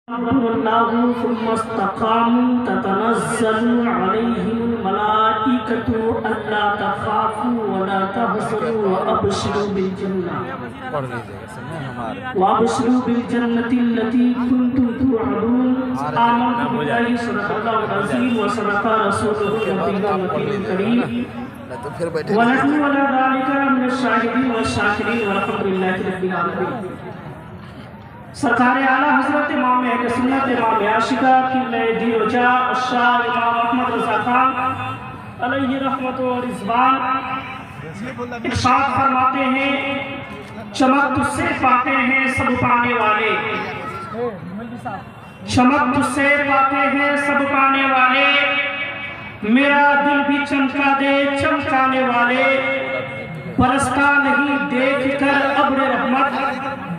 الله ثم استقاموا تتنزل عليهم الملائكة ألا تخافوا ولا تحزنوا وأبشروا بالجنة التي كنتم توعدون آمنت بالله صدق الله العظيم وصدق رسوله النبي الكريم ونحن على ذلك من الشاهدين والشاكرين والحمد لله رب العالمين. سرکار اعلیٰ حضرت امام اہل سنت امام عاشقہ قبلہ دیر و جا الشاہ امام احمد رضا خان علیہ رحمت و رضوان ارشاد فرماتے ہیں چمک تجھ سے پاتے ہیں سب پانے والے، چمک تجھ سے پاتے ہیں سب پانے والے، میرا دل بھی چمکا دے چمکانے والے، برستا نہیں دیکھ کر ابر رحمت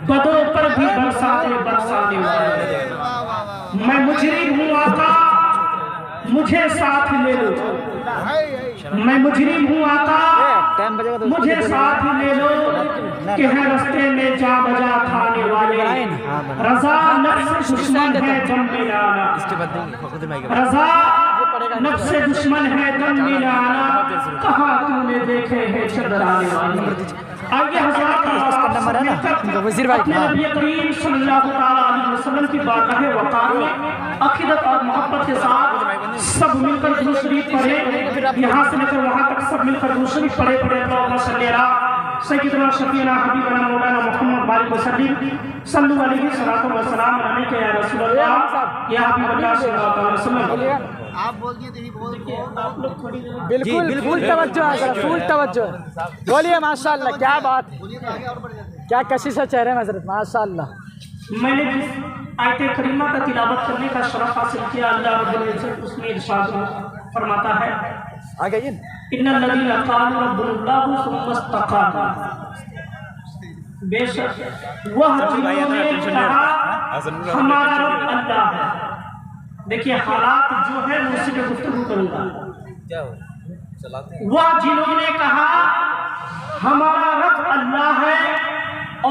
بدوں پر بھی برساتے برسانے والے. میں مجرم ہوں آقا مجھے ساتھ لے لو، میں مجرم ہوں آقا مجھے ساتھ لے لو کہ ہے رستے میں جا بجا کھانے والے، رضا نفس دشمن ہے دم ملانا، رضا نفس دشمن ہے دم ملانا، کہاں تو نے دیکھے ہیں چدرانے والے. آئیے حضرات اپنے نبی کریم صلی اللہ علیہ وسلم کی بارگاہ وقار میں عقیدت اور محبت کے ساتھ سب مل کر درود شریف پڑھے، یہاں سے لے کر وہاں تک سب مل کر درود شریف پڑھے. اللہم صلی علی سیدنا شفیعنا حبیبنا مولانا محمد بارک وسلم صلو علیہ الصلوۃ والسلام علیک یا رسول اللہ یا حبیب اللہ صلی اللہ علیہ وسلم. آپ بول دیے تو ہی بول آپ لوگ تھوڑی دیر بالکل فل توجہ ہے، فل توجہ ہے. بولیے ماشاءاللہ، کیا بات ہے، کیا کشش ہے چہرے میں حضرت، ماشاءاللہ. میں نے جس آیت کریمہ کا تلاوت کرنے کا شرف حاصل کیا، اللہ رب العزت اس میں ارشاد فرماتا ہے آگے ان الذین قالوا ربنا اللہ ثم استقاموا، بے شک وہ جنہوں نے کہا ہمارا رب اللہ ہے. دیکھیے حالات جو ہے میں اسی پہ گفتگو کروں گا. وہ جنہوں نے کہا ہمارا رب اللہ ہے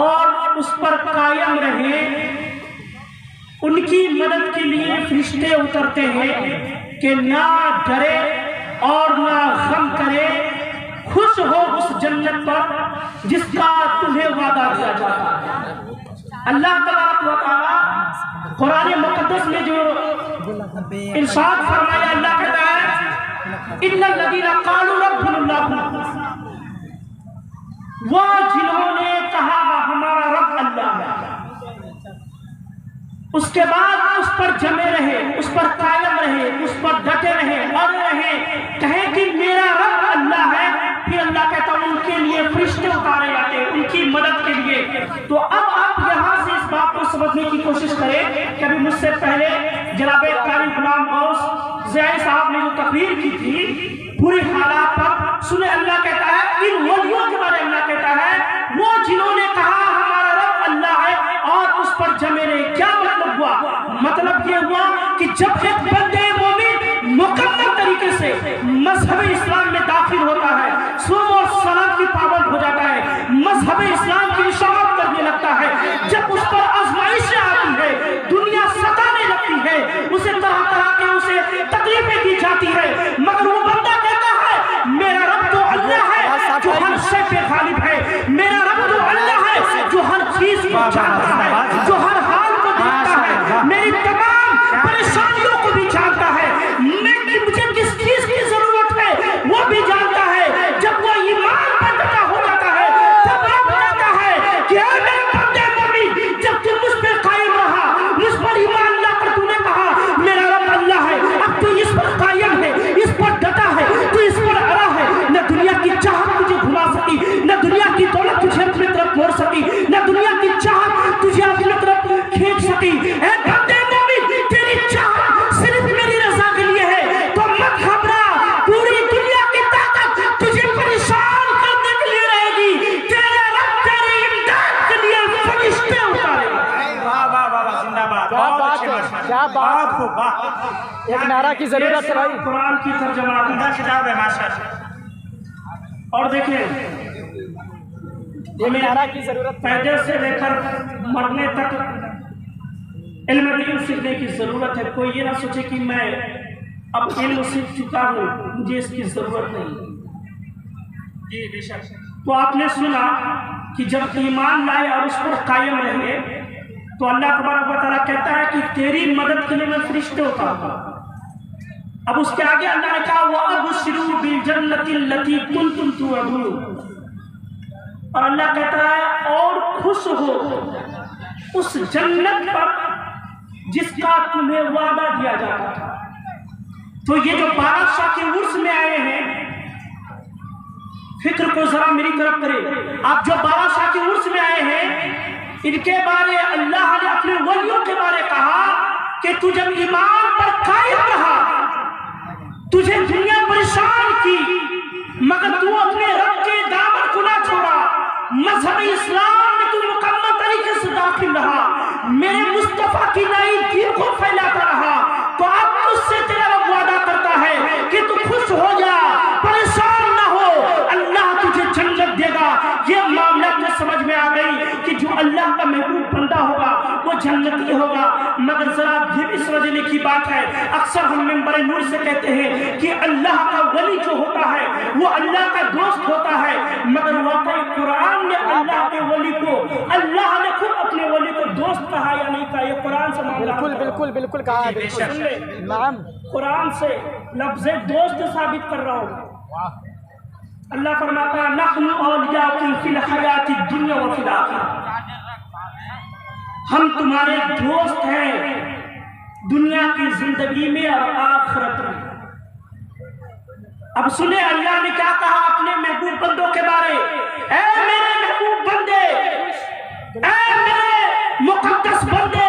اور اس پر قائم رہے، ان کی مدد کے لیے فرشتے اترتے ہیں کہ نہ ڈرے اور نہ غم کرے، خوش ہو اس جنت پر جس کا تمہیں وعدہ کیا جاتا ہے. اللہ تبارک و تعالی قرآن مقدس میں جو ارشاد فرمایا، اللہ کہتا ہے ان الذین قالوا ربنا اللہ، وہ جنہوں نے کہا ہمارا رب اللہ ہے، اس کے بعد اس پر جمے رہے، اس پر قائم رہے، اس پر ڈٹے رہے، اڑے رہے، کہیں کہ میرا رب اللہ ہے. پھر اللہ کہتا ہے ان کے لیے فرشتے اتارے جاتے ہیں ان کی مدد کے لیے. تو اب آپ یہاں سے اس بات کو سمجھنے کی کوشش کریں کہ ابھی مجھ سے پہلے جناب قاری غلام غوث زیائی صاحب نے جو تقریر کی تھی پوری حالات پر سنیں. اللہ کہتا ہے ان ولیوں کے بارے اللہ کہتا ہے وہ جنہوں نے کہا ہمارا رب اللہ ہے اور اس پر جمے رہے. کیا مطلب ہوا؟ مطلب یہ ہوا کہ جب ایک بندے مومن مکمل طریقے سے مذہب اسلام میں داخل ہوتا ہے، صوم اور صلاۃ کی پابند ہو جاتا ہے، مذہب اسلام کی اشاعت کرنے لگتا ہے، جب اس پر آزمائشیں آتی ہے، دنیا ستانے لگتی ہے، اسے طرح طرح کے اسے تکلیفیں دی جاتی ہے، مگر وہ بندہ کہتا ہے میرا رب تو اللہ ہے جو ہر شے پہ غالب ہے، میرا رب تو اللہ ہے جو ہر چیز کو جانتا ہے، جو ہر حال کو دیکھتا ہے، میری تمام پریشانیوں کو بھی جانتا ہے، مجھے کس چیز کی ضرورت ہے وہ بھی جانتا ہے. جب وہ ایمان پر ڈٹا ہو جاتا ہے تب آپ کہتا ہے کہ اے میرے بندے مومن، جب تو مجھ پہ قائم رہا، مجھ پر ایمان لا کر تو نے کہا میرا رب اللہ ہے، اب تو اس پر قائم ہے، اس پر ڈٹا ہے، تو اس پر اڑا ہے. نہ دنیا کی چاہت تجھے گھما سکی، نہ دنیا کی دولت تجھے اپنی طرف موڑ سکی، نہ دنیا کی چاہت تجھے اپنی طرف کھینچ سکی. اے بندے مومن، تیری چاہت صرف میری رضا کے لیے ہے تو مت گھبرا، پوری دنیا کی طاقت تجھے پریشان کرنے کے لیے رہے گی، تیرے رب تیری امداد کے لیے فرشتے اتارے گا. واہ واہ واہ، زندہ باد. کیا بات ہے، کیا بات ہے. ایک نعرہ کی ضرورت ہے بھائی. قرآن کی ترجمہ عمدہ کتاب ہے ماشاءاللہ. اور دیکھیں ایک نعرہ کی ضرورت پیدے سے لے کر مرنے تک علم دین سیکھنے کی ضرورت ہے. کوئی یہ نہ سوچے کہ میں اب علم سیکھ چکا ہوں, مجھے اس کی ضرورت نہیں. جی بے شک. تو آپ نے سنا کہ جب ایمان لائے اور اس پر قائم رہے تو اللہ تبارک و تعالیٰ کہتا ہے کہ تیری مدد کے لیے میں فرشتے اتارتا ہوں. اب اس کے آگے اللہ نے کہا وَأَبْشِرُوا بِالْجَنَّةِ الَّتِي كُنْتُمْ تُوعَدُونَ, اور اللہ کہتا ہے اور خوش ہو اس جنت پر جس کا تمہیں وعدہ دیا جاتا تھا. تو یہ جو بادشاہ کے عرس میں آئے ہیں, فکر کو ذرا میری طرف کرے. آپ جو بادشاہ کے عرس میں آئے ہیں, ان کے بارے اللہ نے اپنے ولیوں کے بارے کہا کہ تو جب ایمان پر قائم رہا, تجھے دنیا پریشان کی مگر تو اپنے رب کے دامن کو نہ چھوڑا, مذہب اسلام میں تو مکمل طریقے سے داخل رہا, میرے مصطفیٰ کی نئی دین کو پھیلاتا رہا. تو اب تجھ سے تیرا رب وعدہ کرتا ہے کہ تو خوش ہو جا, پریشان نہ ہو, اللہ تجھے جنت دے گا. یہ معاملہ تجھے سمجھ میں آ گئی کہ جو اللہ کا محبوب بندہ ہوگا وہ جنتی ہوگا. مگر ذرا یہ بھی سمجھنے کی بات ہے, اکثر ہم ممبر نور سے کہتے ہیں کہ اللہ کا ولی جو ہوتا ہے وہ اللہ کا دوست ہوتا ہے, مگر واقعی قرآن نے اللہ کے ولی کو, اللہ نے خود اپنے ولی کو دوست کہا یا نہیں کہا, یہ قرآن سے معاملہ. بالکل بالکل بالکل کہا, بالکل. نعم, قرآن سے لفظ دوست ثابت کر رہا ہوں. اللہ فرماتا ہے نحن اولیاءکم فی الحیات الدنیا وفی الآخرہ, ہم تمہارے دوست ہیں دنیا کی زندگی میں اور آخرت میں. اب سنیں اللہ نے کیا کہا اپنے محبوب بندوں کے بارے. اے میرے محبوب بندے, اے میرے مقدس بندے,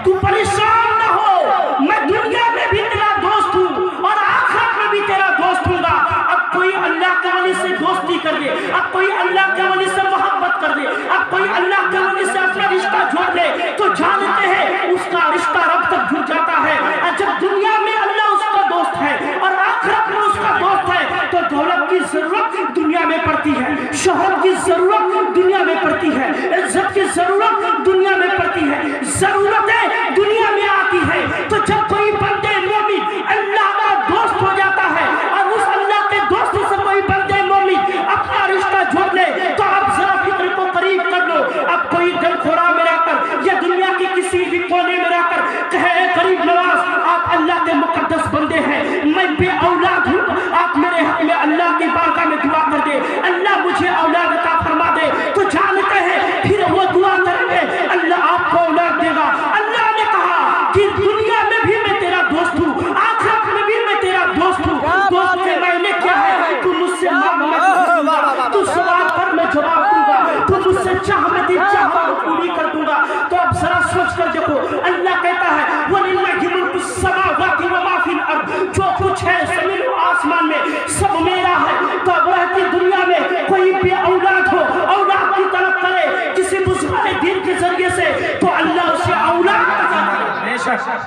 تو پریشان نہ ہو, میں دنیا میں بھی تیرا دوست ہوں اور آخرت میں بھی تیرا دوست ہوں گا. اب کوئی اللہ کے ولی سے دوستی کر دے, اب کوئی اللہ کے ولی سے محبت کر دے, اب کوئی اللہ کے ولی سے اپنا رشتہ جوڑ لے, تو جانتے ہیں اس کا رشتہ رب تک جڑ جاتا ہے. اور جب دنیا میں اللہ اس کا دوست ہے اور آخرت میں اس کا دوست ہے, تو دولت کی ضرورت دنیا میں پڑتی ہے, شہرت کی ضرورت دنیا میں پڑتی ہے, عزت کی ضرورت دنیا میں پڑتی ہے, ضرورتیں دنیا میں آتی ہے. تو جب کوئی بندے مومن اللہ کا دوست ہو جاتا ہے اور اس اللہ کے دوست سے کوئی بندے مومن اپنا رشتہ جوڑ لے, تو آپ ذرا فکر کو قریب کر لو. اب کوئی دل کھوڑا میں رہ کر یا دنیا کی کسی بھی کونے میں رہ کر کہے قریب نواز آپ اللہ کے مقدس بندے ہیں, میں بے اولاد ہوں, آپ میرے حق میں اللہ کی بارگاہ میں دعا کر دے, اللہ مجھے اولاد عطا فرما دے, تو جانتے ہیں پھر وہ دعا کریں گے اللہ آپ کو اولاد دے گا. اللہ نے کہا کہ دنیا میں بھی میں تیرا دوست ہوں, آخرت میں بھی میں تیرا دوست ہوں. دوست کے معنی کیا ہے, تو مجھ سے مانگ میں دوں گا, تو سوال پر میں جواب دوں گا, تو مجھ سے چاہ میں تیری چاہت کو پوری کر دوں گا. تو اب ذرا سوچ کر دیکھو, اللہ کہتا ہے وَلِلَّهِ مُلْكُ السَّمَاوَاتِ وَمَا فِي الْأَرْضِ, جو کچھ ہے زمین و آسمان میں سب میرا ہے. تو اب رہتی دنیا میں کوئی بھی اولاد ہو, اولاد کی طلب کرے کسی بزرگ دین کے ذریعے سے, تو اللہ اسے اولاد عطا کرے.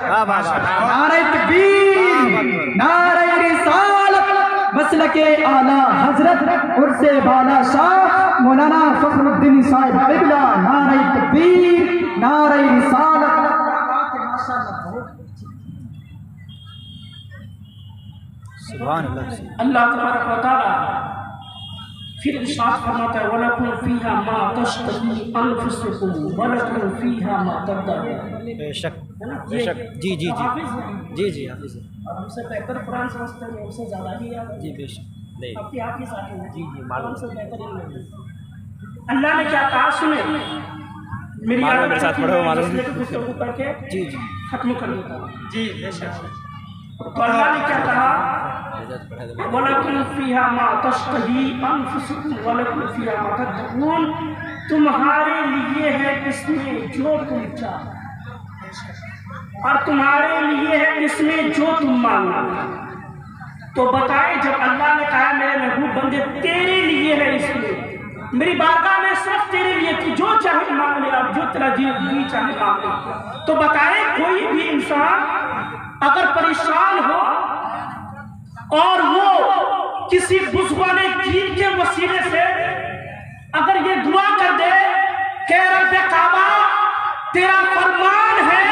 نعرہ تکبیر, نعرہ رسالت, مسلک اعلیٰ حضرت عرس بالا شاہ مولانا فخر الدین صاحب قبلہ. نعرہ تکبیر, نعرہ رسالت. سبحان اللہ. اللہ تبارک و تعالی پھر ارشاد فرماتا ہے وَلَكُمْ فِيهَا مَا تَشْتَهِي أَنفُسُكُمْ وَلَكُمْ فِيهَا مَا تَدَّعُونَ. بے شک, بے شک. جی جی جی جی جی حافظ ہے. اور ہم سے بہتر قرآن سمجھتے ہیں, ہم سے زیادہ ہی یاد ہے. جی بے شک. نہیں آپ کی حافظ آتے ہیں. جی جی معلوم. ہم سے بہتر ہی نہیں. اللہ نے کیا کہا سنیں, میری معلوم میرے ساتھ پڑھو, معلوم. گفتگو کر کے جی جی ختم کر دیتا ہوں. جی بے شک. تو اللہ نے کیا کہا وَلَكُمْ فِيهَا مَا تَشْتَهِي أَنفُسُكُمْ وَلَكُمْ فِيهَا مَا تَدَّعُونَ, تمہارے لیے ہے اس میں جو تم چاہو اور تمہارے لیے ہے اس میں جو تم مانگو. تو بتائیں جب اللہ نے کہا میرے محبوب بندے تیرے لیے ہے اس میں, میری بارگاہ میں صرف تیرے لیے تھی, جو چاہے مانگ لے, اب جو تیرا جی چاہے مانگ لے. تو بتائیں کوئی بھی انسان اگر پریشان ہو اور وہ کسی بزرگان دین کے وسیلے سے اگر یہ دعا کر دے کہ رب کعبہ تیرا فرمان ہے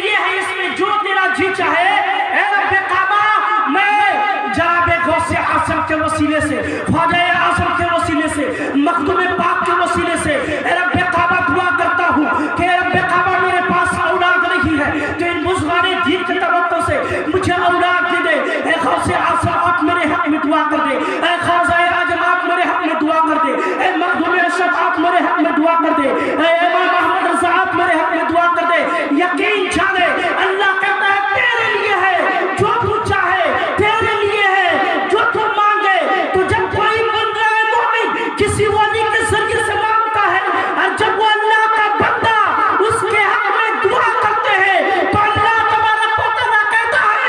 لیے ہے اس میں جو تیرا جی چاہے. اے رب کعبہ میں جناب غوث اعظم کے وسیلے سے, خواجہ اعظم کے وسیلے سے, مخدوم پاک کے وسیلے سے اے رب کعبہ دعا کرتا ہوں کہ اے رب کعبہ میرے پاس اولاد نہیں ہے تو ان بزرگان دین کے توقع سے مجھے اولاد دے دے. اے غوث اعظم آپ میرے حق میں دعا کر دے. اے خواجہ اعظم آپ میرے حق میں دعا کر دے. اے مخدوم اشرف آپ میرے حق میں دعا کر دے. اے امام محمد رضا آپ میرے حق میں دعا کر دے. یقین جانے اللہ کہتا ہے تیرے لیے ہے جو تو چاہے, تیرے لیے ہے جو تو مانگے. تو جب کوئی بندہ مومن کسی ولی کے ذریعے سے مانگتا ہے اور جب وہ اللہ کا بندہ اس کے حق میں دعا کرتے ہیں تو اللہ تبارک و تعالیٰ کہتا ہے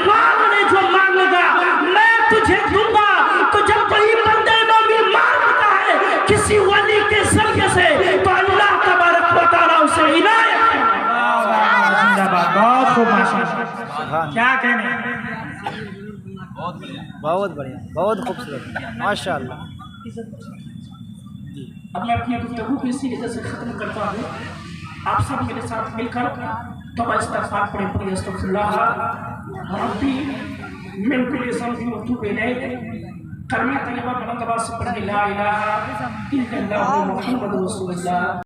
مانگنے جو مانگے گا میں تجھے دوں گا. تو جب کوئی بندہ مومن مانگتا ہے کسی ولی کے ذریعے سے تو اللہ تبارک و تعالیٰ اسے عنایت زندہ باد. بہت خوب ماشاءاللہ. کیا کہنے بہت بڑھیا, بہت خوبصورت, ماشاء اللہ. اب میں اپنی گفتگو کو اسی وجہ سے ختم کرتا ہوں. آپ سب میرے ساتھ مل کر توبہ استغفار پڑھیں. پڑھیں استغفر اللہ ربی من کل ذنب واتوب الیہ. کلمہ طیبہ بلند آواز سے پڑھیں لا الہ الا اللہ محمد رسول اللہ.